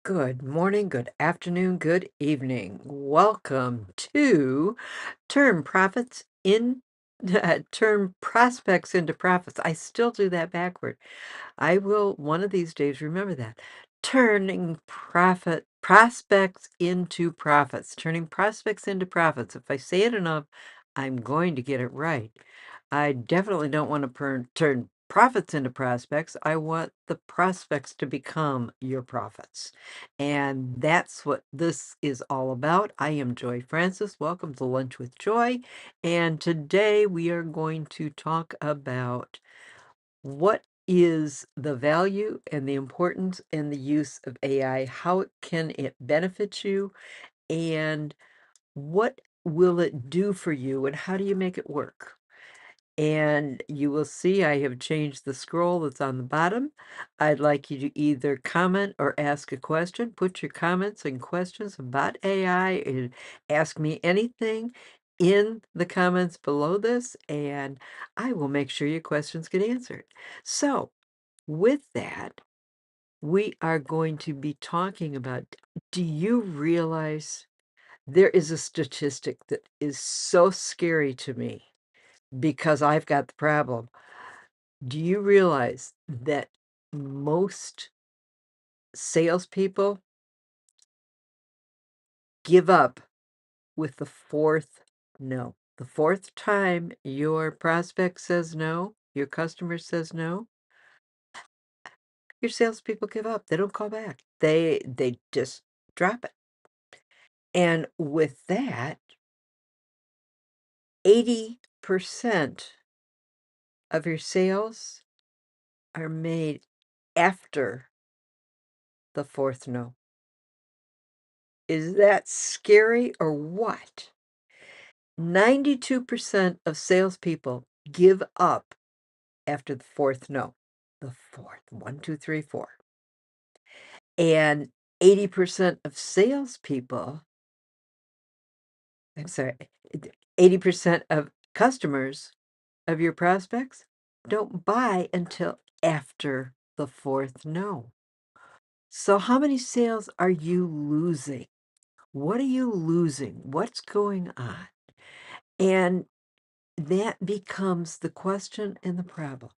Good morning, good afternoon, good evening. Welcome to Turn Profits in Turn Prospects into Profits. I still do that backward. I will one of these days remember that. Turning profit prospects into profits. Turning prospects into profits. If I say it enough, I'm going to get it right. I definitely don't want to turn profits into prospects. I want the prospects to become your profits. And that's what this is all about. I am Joy Francis. Welcome to Lunch with Joy. And today we are going to talk about what is the value and the importance and the use of AI? How can it benefit you? And what will it do for you? And how do you make it work? And you will see I have changed the scroll that's on the bottom. I'd like you to either comment or ask a question. Put your comments and questions about AI and ask me anything in the comments below this, and I will make sure your questions get answered. So, with that, we are going to be talking about, do you realize there is a statistic that is so scary to me because I've got the problem? Do you realize that most salespeople give up with the fourth no? The fourth time your prospect says no, your customer says no, your salespeople give up. They don't call back. They just drop it. And with that, 80% of your sales are made after the fourth no. Is that scary or what? 92% of salespeople give up after the fourth no. The fourth, one, two, three, four. And 80% of salespeople, I'm sorry, 80% of customers of your prospects don't buy until after the fourth no. So how many sales are you losing? What are you losing? What's going on? And that becomes the question and the problem.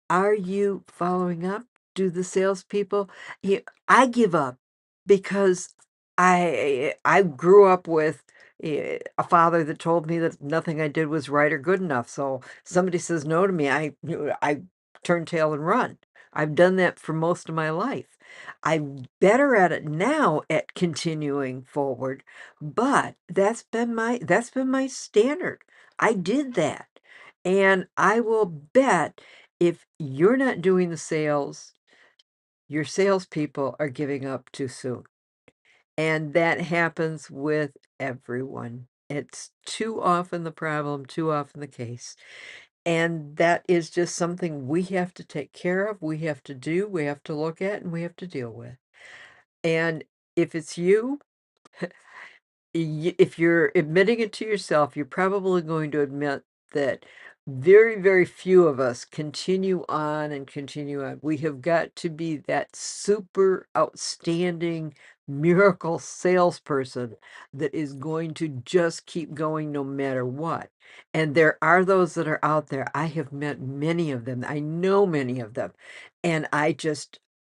Are you following up? Do the salespeople? I give up because I grew up with a father that told me that nothing I did was right or good enough. So somebody says no to me, I turn tail and run. I've done that for most of my life. I'm better at it now at continuing forward, but that's been my standard. I did that. And I will bet if you're not doing the sales, your salespeople are giving up too soon. And that happens with everyone. It's too often the problem, too often the case. And that is just something we have to take care of, we have to do, we have to look at, and we have to deal with. And if it's you, if you're admitting it to yourself, you're probably going to admit that very, very few of us continue on and continue on. We have got to be that super outstanding miracle salesperson that is going to just keep going no matter what. And there are those that are out there. I have met many of them. I know many of them. And I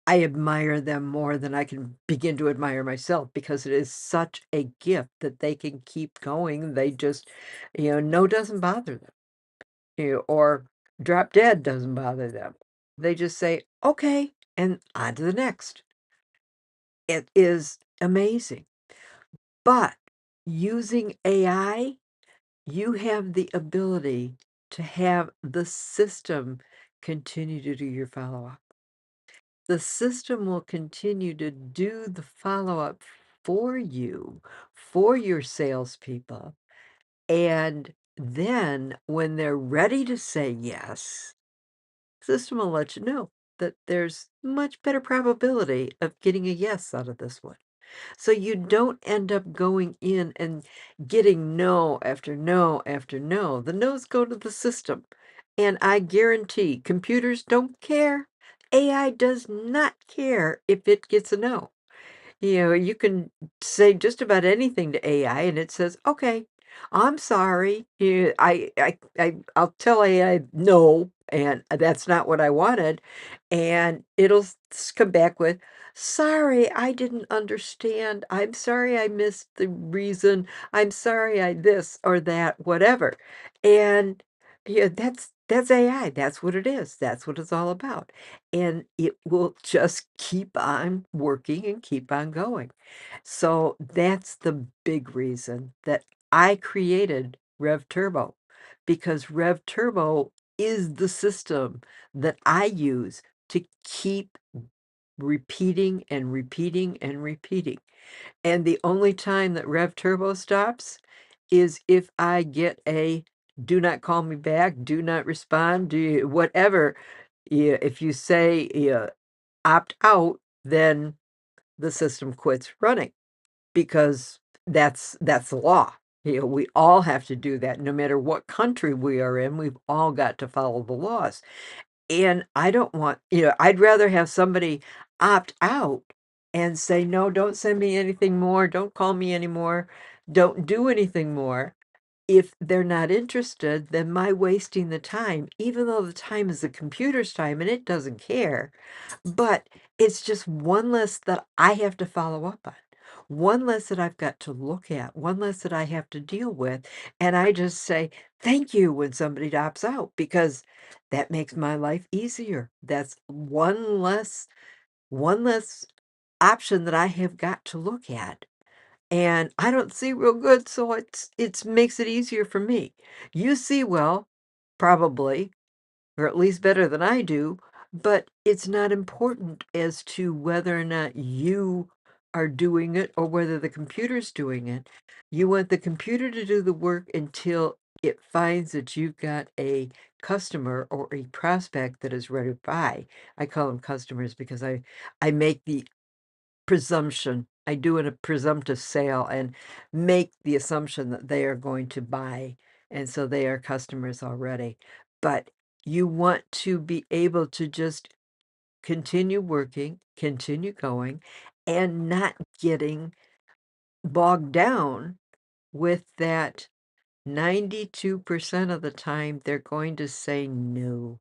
admire them more than I can begin to admire myself because it is such a gift that they can keep going. They just, no doesn't bother them, or drop dead doesn't bother them. They just say, okay, and on to the next. It is amazing. But using AI, you have the ability to have the system continue to do your follow-up. The system will continue to do the follow-up for you, for your salespeople. And then when they're ready to say yes, the system will let you know that there's much better probability of getting a yes out of this one. So you don't end up going in and getting no after no after no. The no's go to the system. And I guarantee computers don't care. AI does not care if it gets a no. You can say just about anything to AI and it says, "Okay, I'm sorry. Yeah, I'll tell AI no, and that's not what I wanted." And it'll come back with, "Sorry, I didn't understand. I'm sorry I missed the reason. I'm sorry I this or that, whatever." And yeah, that's AI. That's what it is. That's what it's all about, and it will just keep on working and keep on going. So that's the big reason that I created Rev Turbo, because Rev Turbo is the system that I use to keep repeating and repeating and repeating. And the only time that Rev Turbo stops is if I get a do not call me back, do not respond, whatever. Yeah, if you say, yeah, opt out, then the system quits running because that's the law. We all have to do that no matter what country we are in. We've all got to follow the laws. And I don't want, I'd rather have somebody opt out and say, "No, don't send me anything more. Don't call me anymore. Don't do anything more." If they're not interested, then my wasting the time, even though the time is the computer's time and it doesn't care, but it's just one less that I have to follow up on, one less that I've got to look at, one less that I have to deal with. And I just say, "Thank you," when somebody opts out, because that makes my life easier. That's one less option that I have got to look at. And I don't see real good, so it's makes it easier for me. You see well, probably, or at least better than I do, but it's not important as to whether or not you are doing it or whether the computer's doing it. You want the computer to do the work until it finds that you've got a customer or a prospect that is ready to buy. I call them customers because I make the presumption. I do a presumptive sale and make the assumption that they are going to buy, and so they are customers already. But you want to be able to just continue working, continue going, and not getting bogged down with that 92% of the time they're going to say no.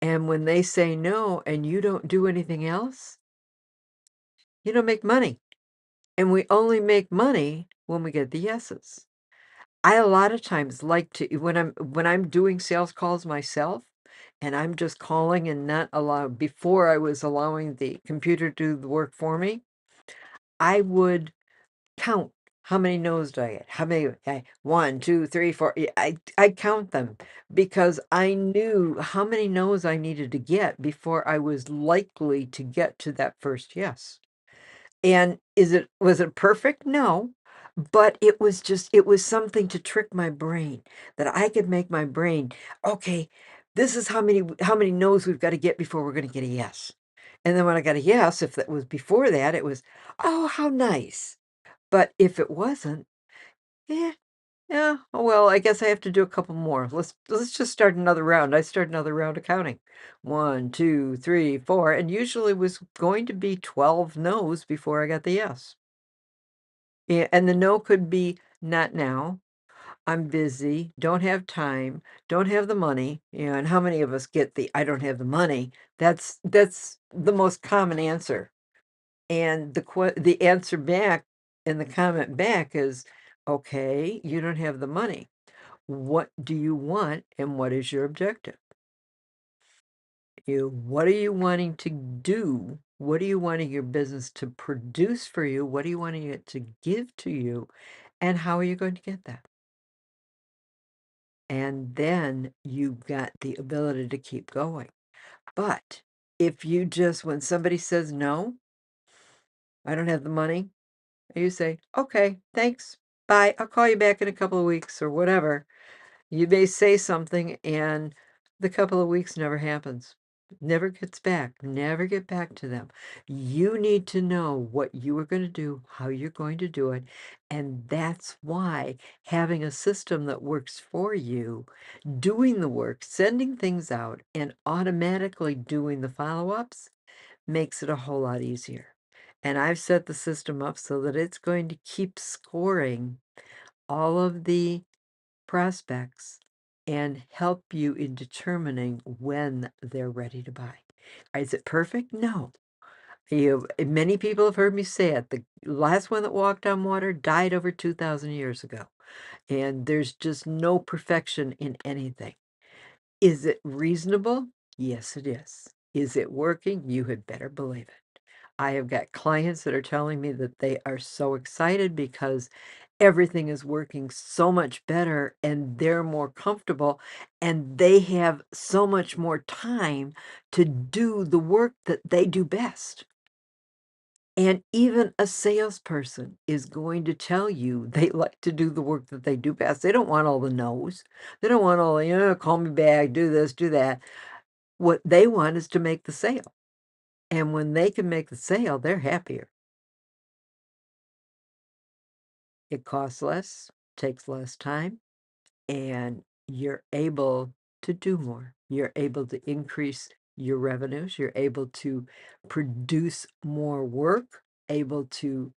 And when they say no and you don't do anything else, you don't make money. And we only make money when we get the yeses. I a lot of times like to when I'm doing sales calls myself, and I'm just calling and not allow before I was allowing the computer to do the work for me, I would count how many no's did I get? How many? Okay, 1, 2, 3, 4. Yeah, I count them because I knew how many no's I needed to get before I was likely to get to that first yes. And was it perfect? No, but it was something to trick my brain, that I could make my brain, "Okay, this is how many no's we've gotta get before we're gonna get a yes." And then when I got a yes, if that was before that, it was, "Oh, how nice." But if it wasn't, eh, yeah, oh, well, I guess I have to do a couple more. Let's just start another round. I start another round of counting. 1, 2, 3, 4, and usually was going to be 12 no's before I got the yes. Yeah, and the no could be not now, I'm busy, don't have time, don't have the money, and how many of us get the I don't have the money? That's the most common answer. And the answer back and the comment back is, "Okay, you don't have the money. What do you want and what is your objective? What are you wanting to do? What are you wanting your business to produce for you? What are you wanting it to give to you? And how are you going to get that?" And then you've got the ability to keep going. But if you just, when somebody says, "No, I don't have the money," you say, "Okay, thanks. Bye. I'll call you back in a couple of weeks," or whatever. You may say something and the couple of weeks never happens. Never gets back. Never get back to them. You need to know what you are going to do, how you're going to do it, and that's why having a system that works for you, doing the work, sending things out, and automatically doing the follow-ups makes it a whole lot easier. And I've set the system up so that it's going to keep scoring all of the prospects and help you in determining when they're ready to buy. Is it perfect? No. Many people have heard me say it. The last one that walked on water died over 2,000 years ago. And there's just no perfection in anything. Is it reasonable? Yes, it is. Is it working? You had better believe it. I have got clients that are telling me that they are so excited because everything is working so much better and they're more comfortable and they have so much more time to do the work that they do best. And even a salesperson is going to tell you they like to do the work that they do best. They don't want all the no's. They don't want all the, call me back, do this, do that. What they want is to make the sale. And when they can make the sale, they're happier. It costs less, takes less time, and you're able to do more. You're able to increase your revenues. You're able to produce more work, able to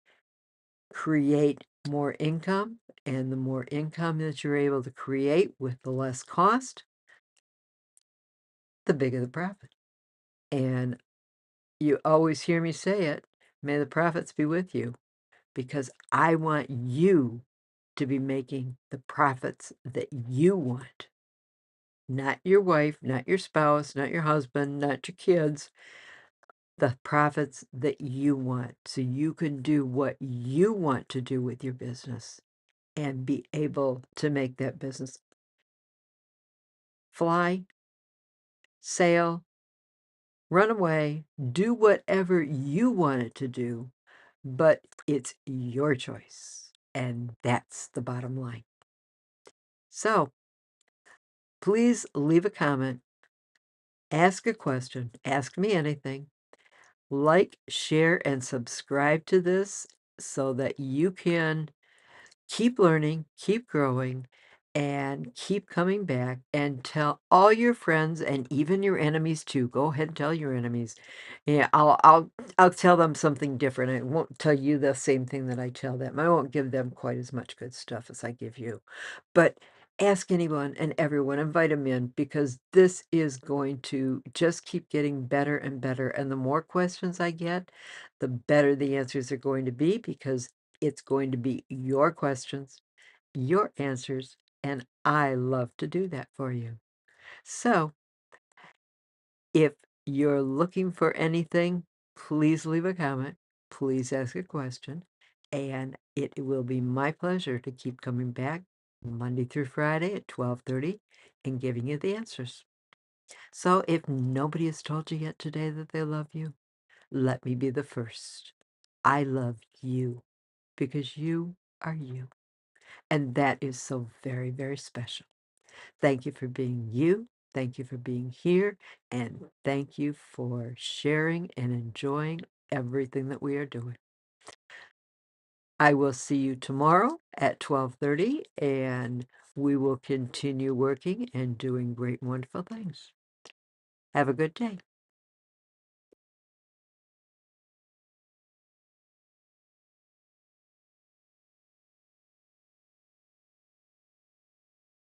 create more income. And the more income that you're able to create with the less cost, the bigger the profit. And you always hear me say it, may the profits be with you, because I want you to be making the profits that you want. Not your wife, not your spouse, not your husband, not your kids, the profits that you want. So you can do what you want to do with your business and be able to make that business fly, sail, run away, do whatever you want it to do, but it's your choice. And that's the bottom line. So please leave a comment, ask a question, ask me anything. Like, share, and subscribe to this so that you can keep learning, keep growing, and keep coming back and tell all your friends and even your enemies too. Go ahead and tell your enemies. Yeah, I'll tell them something different. I won't tell you the same thing that I tell them. I won't give them quite as much good stuff as I give you. But ask anyone and everyone, invite them in because this is going to just keep getting better and better. And the more questions I get, the better the answers are going to be because it's going to be your questions, your answers, and I love to do that for you. So if you're looking for anything, please leave a comment, please ask a question, and it will be my pleasure to keep coming back Monday through Friday at 12:30 and giving you the answers. So if nobody has told you yet today that they love you, let me be the first. I love you because you are you. And that is so very, very special. Thank you for being you. Thank you for being here. And thank you for sharing and enjoying everything that we are doing. I will see you tomorrow at 12:30, and we will continue working and doing great, wonderful things. Have a good day.